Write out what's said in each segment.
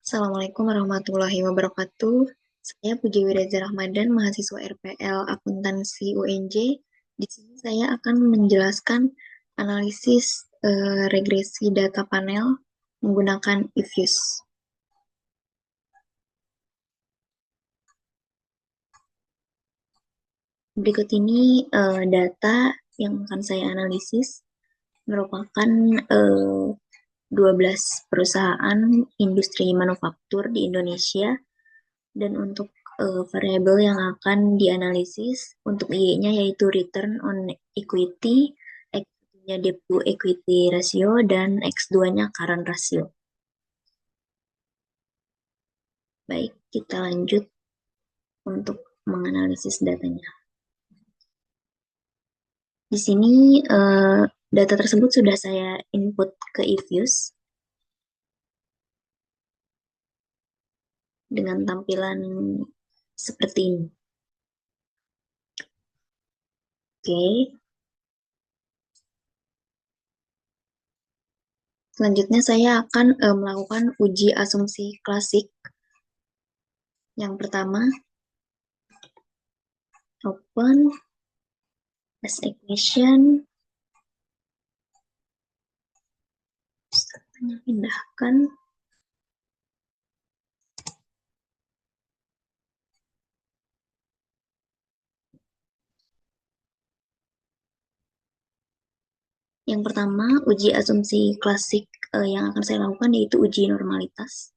Assalamualaikum warahmatullahi wabarakatuh. Saya Puji Reza Ramadan, mahasiswa RPL Akuntansi UNJ. Di sini saya akan menjelaskan analisis regresi data panel menggunakan eFuse. Berikut ini data yang akan saya analisis merupakan 12 perusahaan industri manufaktur di Indonesia. Dan untuk variabel yang akan dianalisis untuk Y-nya yaitu return on equity, X-nya debt to equity ratio, dan X2-nya current ratio. Baik, kita lanjut untuk menganalisis datanya. Di sini data tersebut sudah saya input ke eFuse dengan tampilan seperti ini. Oke, selanjutnya saya akan melakukan uji asumsi klasik. Yang pertama, open as equation, pindahkan. Yang pertama, uji asumsi klasik yang akan saya lakukan yaitu uji normalitas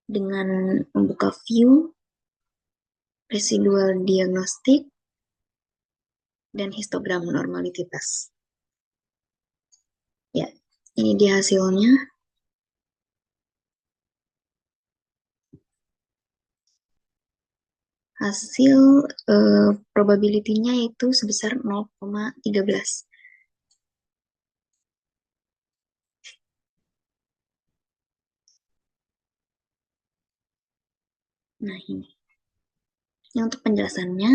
dengan membuka view, residual diagnostik, dan histogram normalitas. Ya, ini dia hasilnya. Hasil probability-nya itu sebesar 0,13. Nah, ini. Yang untuk penjelasannya,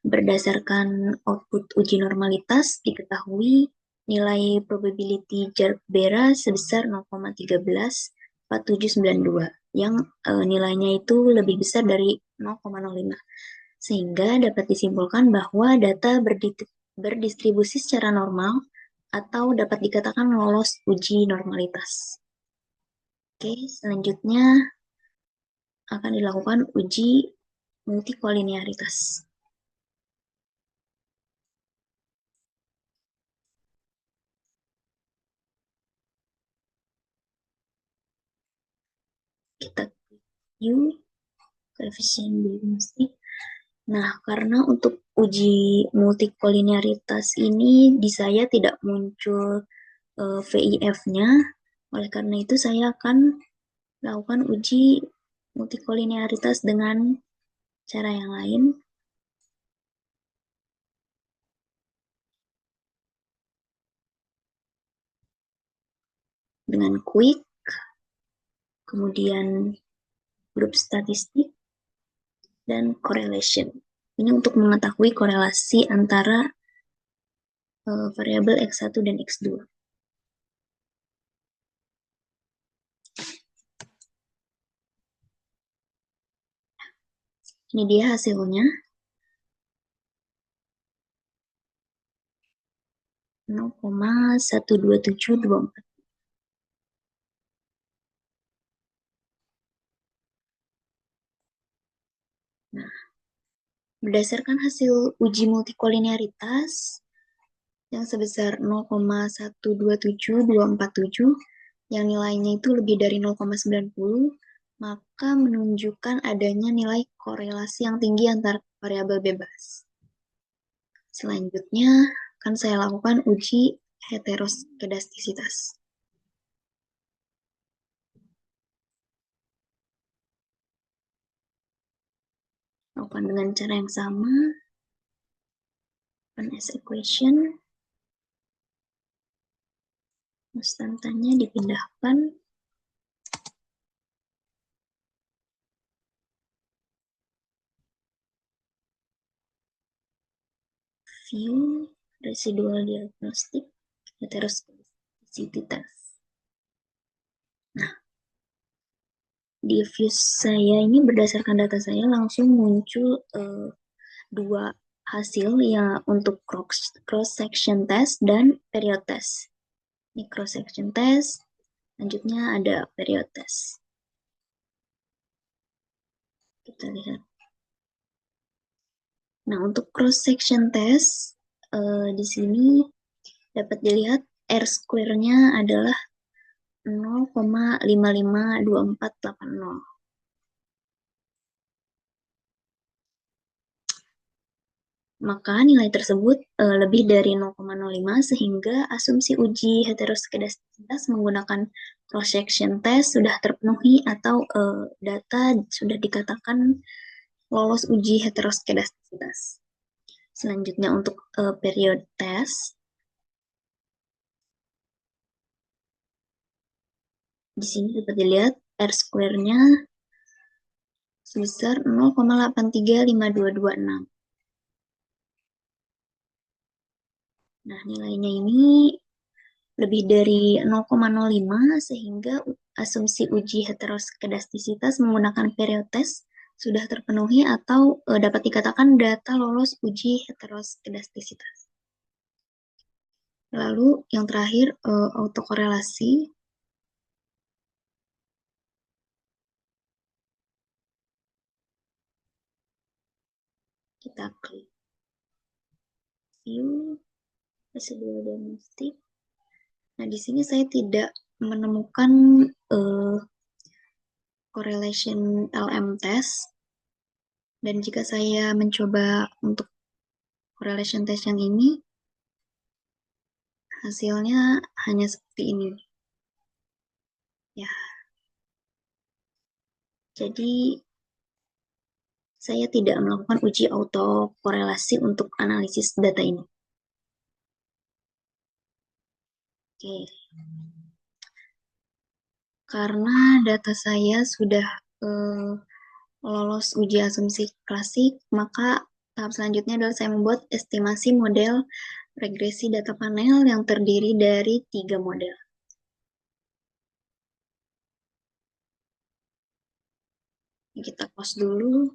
berdasarkan output uji normalitas, diketahui nilai probability Jark-Bera sebesar 0,134792, yang nilainya itu lebih besar dari 0,05. Sehingga dapat disimpulkan bahwa data berdistribusi secara normal atau dapat dikatakan lolos uji normalitas. Oke, selanjutnya akan dilakukan uji multikolinearitas. Kita view koefisien diagnostik. Nah, karena untuk uji multikolinearitas ini di saya tidak muncul VIF-nya, oleh karena itu saya akan lakukan uji multikolinearitas dengan cara yang lain. Dengan quick, kemudian grup statistik, dan correlation. Ini untuk mengetahui korelasi antara variabel X1 dan X2. Ini dia hasilnya. 0,12724. Nah, berdasarkan hasil uji multikolinearitas yang sebesar 0,127247 yang nilainya itu lebih dari 0,90, maka menunjukkan adanya nilai korelasi yang tinggi antar variabel bebas. Selanjutnya akan saya lakukan uji heteroskedastisitas. Lakukan dengan cara yang sama, open as equation, konstantanya dipindahkan, view, residual diagnostik, heteroskedastisitas. Nah, di view saya ini berdasarkan data saya langsung muncul dua hasil ya untuk cross section test dan period test. Ini cross section test, selanjutnya ada period test. Kita lihat. Nah, untuk cross section test di sini dapat dilihat R square-nya adalah 0,552480. Maka nilai tersebut lebih dari 0,05 sehingga asumsi uji heteroskedastisitas menggunakan cross-section test sudah terpenuhi atau data sudah dikatakan lolos uji heteroskedastisitas. Selanjutnya untuk period test, di sini dapat dilihat R square-nya sebesar 0,835226. Nah, nilainya ini lebih dari 0,05 sehingga asumsi uji heteroskedastisitas menggunakan period test sudah terpenuhi atau dapat dikatakan data lolos uji heteroskedastisitas. Lalu yang terakhir autokorelasi. Kita klik view residual diagnostic. Nah, di sini saya tidak menemukan correlation LM test. Dan jika saya mencoba untuk correlation test yang ini, hasilnya hanya seperti ini. Ya, jadi saya tidak melakukan uji autokorelasi untuk analisis data ini. Oke. Karena data saya sudah lolos uji asumsi klasik, maka tahap selanjutnya adalah saya membuat estimasi model regresi data panel yang terdiri dari 3 model. Kita pause dulu.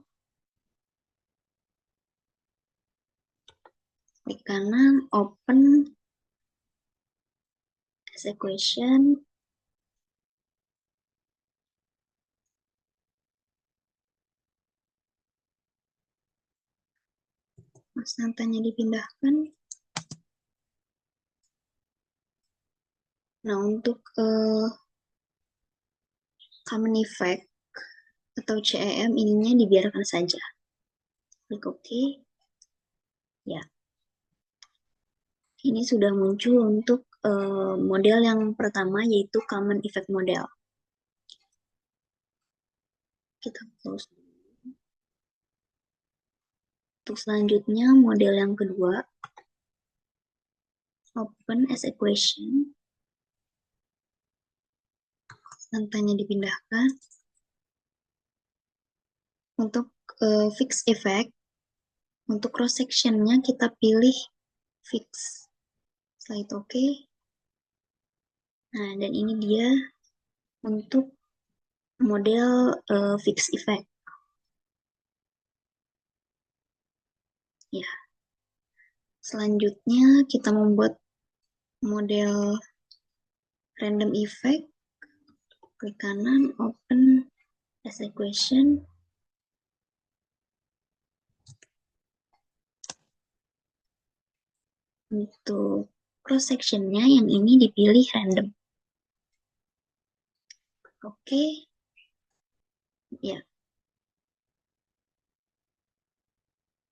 Klik kanan, open as equation. Tanya dipindahkan. Nah, untuk common effect atau CEM ininya dibiarkan saja. Klik OK. Ya. Ini sudah muncul untuk model yang pertama yaitu common effect model. Kita close. Untuk selanjutnya model yang kedua, open as equation. Tanya dipindahkan. Untuk fixed effect, untuk cross sectionnya kita pilih fix. Setelah itu OK. Nah, dan ini dia untuk model fixed effect. Ya. Selanjutnya kita membuat model random effect. Klik kanan, open as equation. Untuk cross sectionnya yang ini dipilih random. Oke. Ya.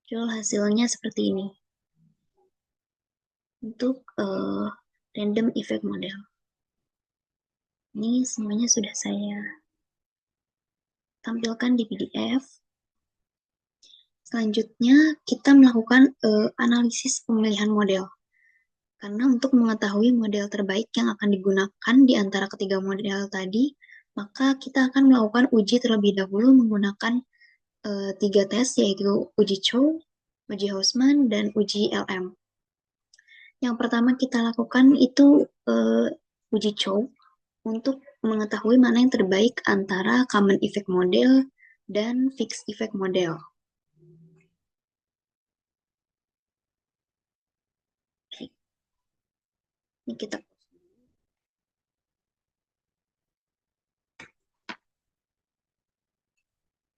Muncul hasilnya seperti ini. Untuk random effect model. Ini semuanya sudah saya tampilkan di PDF. Selanjutnya kita melakukan analisis pemilihan model. Karena untuk mengetahui model terbaik yang akan digunakan di antara ketiga model tadi, maka kita akan melakukan uji terlebih dahulu menggunakan 3 tes, yaitu uji Chow, uji Hausman, dan uji LM. Yang pertama kita lakukan itu uji Chow untuk mengetahui mana yang terbaik antara common effect model dan fixed effect model. Oke. Ini kita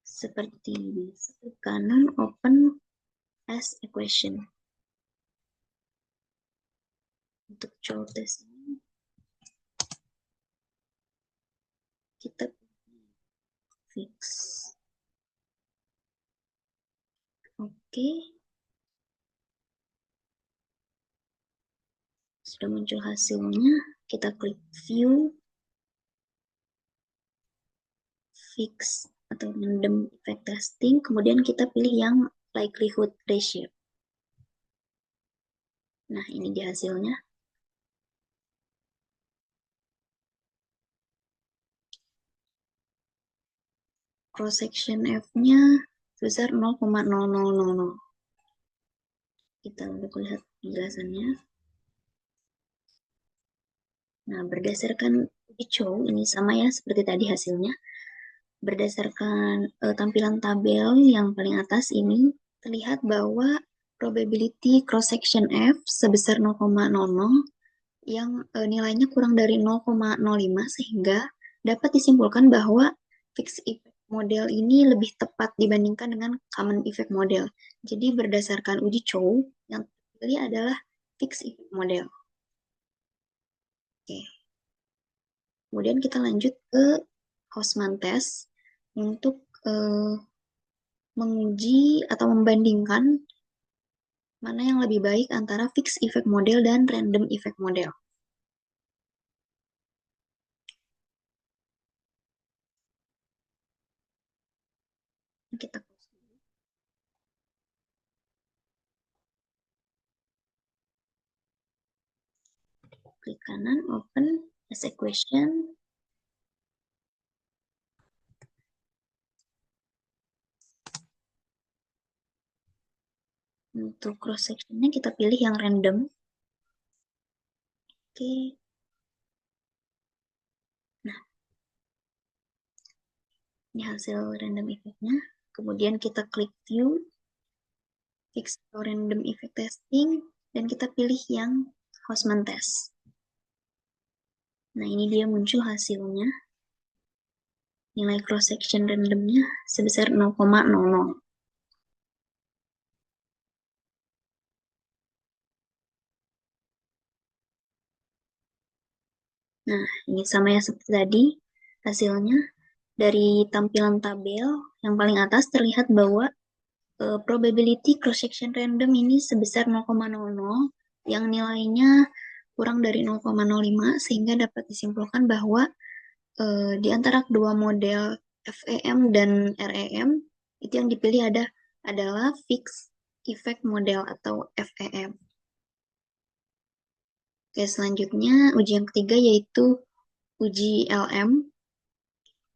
seperti biasa, kanan open as a question. Untuk job test ini kita fix. Oke. Sudah muncul hasilnya, kita klik view, fix atau random effect testing, kemudian kita pilih yang likelihood ratio. Nah, ini di hasilnya. Cross section F-nya sebesar 0,0000. Kita untuk lihat penjelasannya. Nah, berdasarkan show ini sama ya seperti tadi hasilnya. Berdasarkan tampilan tabel yang paling atas ini terlihat bahwa probability cross section F sebesar 0,00 yang nilainya kurang dari 0,05 sehingga dapat disimpulkan bahwa fixed effect model ini lebih tepat dibandingkan dengan common effect model. Jadi berdasarkan uji Chow yang terpilih adalah fixed effect model. Oke. Kemudian kita lanjut ke Hausman test untuk menguji atau membandingkan mana yang lebih baik antara fixed effect model dan random effect model. Kita klik kanan, open as a question. Untuk cross sectionnya kita pilih yang random. Oke. Nah, ini hasil random effect-nya. Kemudian kita klik view, fix atau random effect testing, dan kita pilih yang Hausman test. Nah, ini dia muncul hasilnya. Nilai cross section randomnya sebesar 0,00. Nah, ini sama ya seperti tadi hasilnya. Dari tampilan tabel yang paling atas terlihat bahwa probability cross section random ini sebesar 0,00 yang nilainya kurang dari 0,05 sehingga dapat disimpulkan bahwa di antara kedua model FEM dan REM itu yang dipilih adalah fixed effect model atau FEM. Oke, selanjutnya uji yang ketiga yaitu uji LM.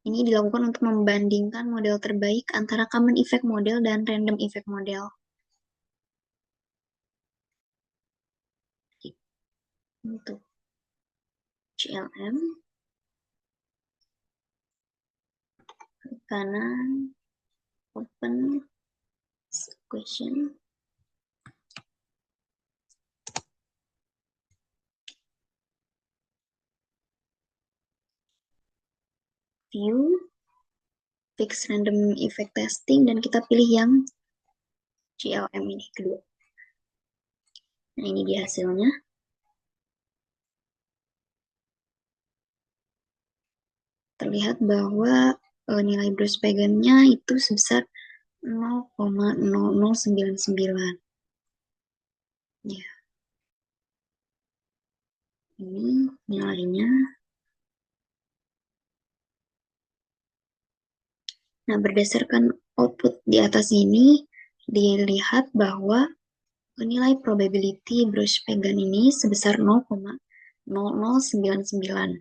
Ini dilakukan untuk membandingkan model terbaik antara common effect model dan random effect model. Untuk CLM, kanan, open, question, view, fix random effect testing, dan kita pilih yang CLM ini kedua. Nah, ini dia hasilnya. Terlihat bahwa nilai Bruce-Pagan-nya itu sebesar 0,0099. Ya, ini nilainya. Nah, berdasarkan output di atas ini, dilihat bahwa nilai probability Bruce-Pagan ini sebesar 0,0099.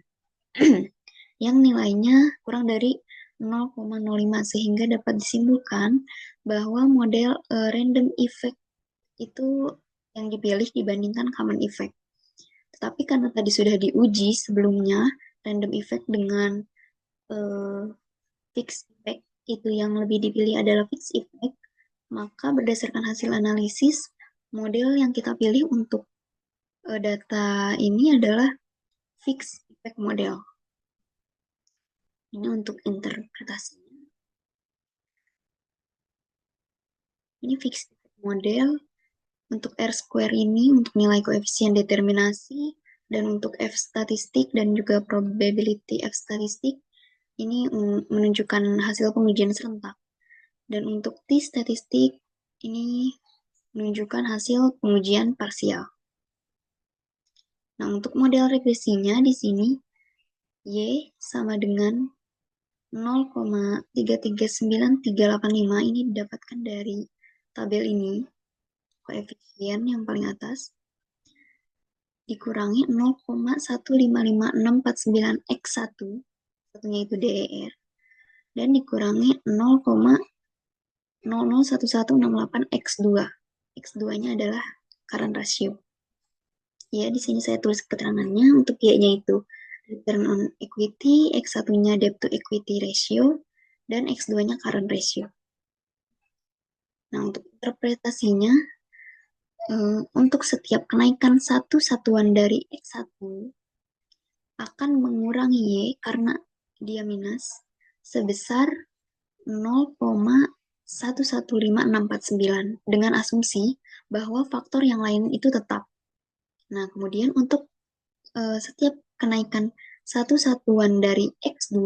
Yang nilainya kurang dari 0,05 sehingga dapat disimpulkan bahwa model random effect itu yang dipilih dibandingkan common effect. Tetapi karena tadi sudah diuji sebelumnya random effect dengan fixed effect, itu yang lebih dipilih adalah fixed effect, maka berdasarkan hasil analisis, model yang kita pilih untuk data ini adalah fixed effect model. Ini untuk interpretasinya. Ini fixed effect model. Untuk R square ini untuk nilai koefisien determinasi, dan untuk F statistik dan juga probability F statistik ini menunjukkan hasil pengujian serentak. Dan untuk T statistik ini menunjukkan hasil pengujian parsial. Nah, untuk model regresinya di sini Y sama dengan 0,339385 ini didapatkan dari tabel ini, koefisien yang paling atas, dikurangi 0,155649x1, satunya itu DER, dan dikurangi 0,001168x2. X2-nya adalah current ratio. Ya, di sini saya tulis keterangannya. Untuk Y-nya itu return on equity, X1-nya debt to equity ratio, dan X2-nya current ratio. Nah, untuk interpretasinya, untuk setiap kenaikan satu satuan dari X1 akan mengurangi Y karena dia minus sebesar 0,115649 dengan asumsi bahwa faktor yang lain itu tetap. Nah, kemudian untuk setiap kenaikan satu satuan dari X2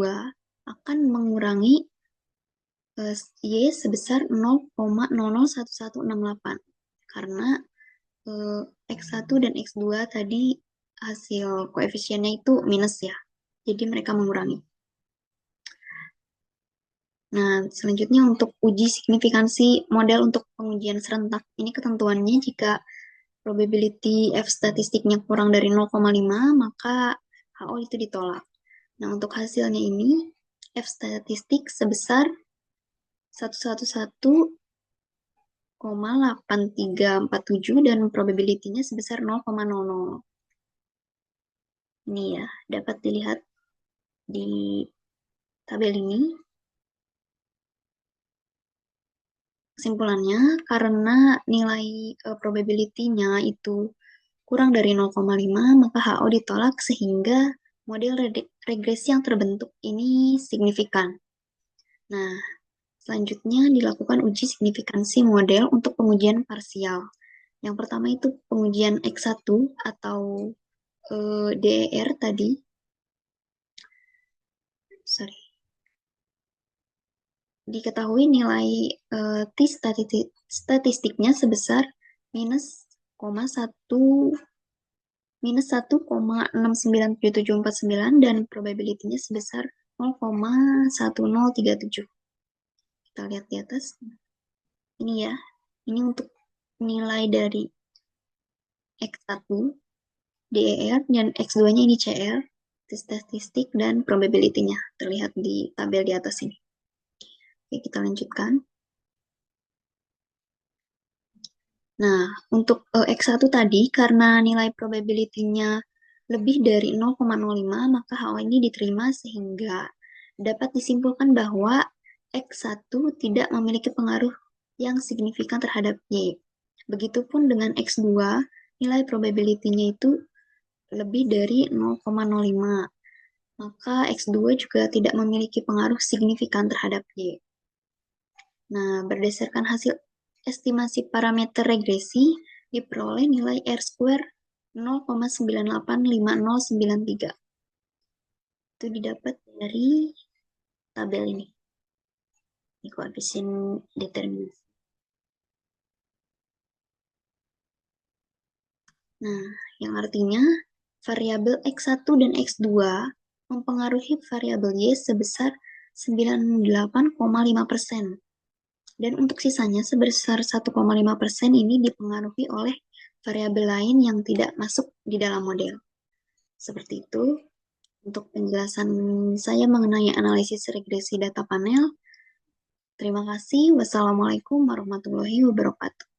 akan mengurangi Y sebesar 0,001168 karena X1 dan X2 tadi hasil koefisiennya itu minus ya, jadi mereka mengurangi. Nah, selanjutnya untuk uji signifikansi model untuk pengujian serentak. Ini ketentuannya jika probability F statistiknya kurang dari 0,5, maka HO itu ditolak. Nah, untuk hasilnya ini, F statistik sebesar 111,8347 dan probability-nya sebesar 0,00. Ini ya, dapat dilihat di tabel ini. Kesimpulannya, karena nilai probability-nya itu kurang dari 0,5, maka HO ditolak sehingga model regresi yang terbentuk ini signifikan. Nah, selanjutnya dilakukan uji signifikansi model untuk pengujian parsial. Yang pertama itu pengujian X1 atau DER tadi. Diketahui nilai T statistiknya sebesar minus 1,697749 dan probability-nya sebesar 0,1037. Kita lihat di atas. Ini ya. Ini untuk nilai dari X1, DER, dan X2-nya ini CR, statistik, dan probability-nya. Terlihat di tabel di atas ini. Oke, kita lanjutkan. Nah, untuk X1 tadi, karena nilai probability-nya lebih dari 0,05, maka hal ini diterima sehingga dapat disimpulkan bahwa X1 tidak memiliki pengaruh yang signifikan terhadap Y. Begitupun dengan X2, nilai probability-nya itu lebih dari 0,05, maka X2 juga tidak memiliki pengaruh signifikan terhadap Y. Nah, berdasarkan hasil estimasi parameter regresi, diperoleh nilai R square 0,985093. Itu didapat dari tabel ini. Ini koefisien determinasi. Nah, yang artinya variabel X1 dan X2 mempengaruhi variabel Y sebesar 98,5%. Dan untuk sisanya sebesar 1,5% ini dipengaruhi oleh variabel lain yang tidak masuk di dalam model. Seperti itu, untuk penjelasan saya mengenai analisis regresi data panel. Terima kasih. Wassalamualaikum warahmatullahi wabarakatuh.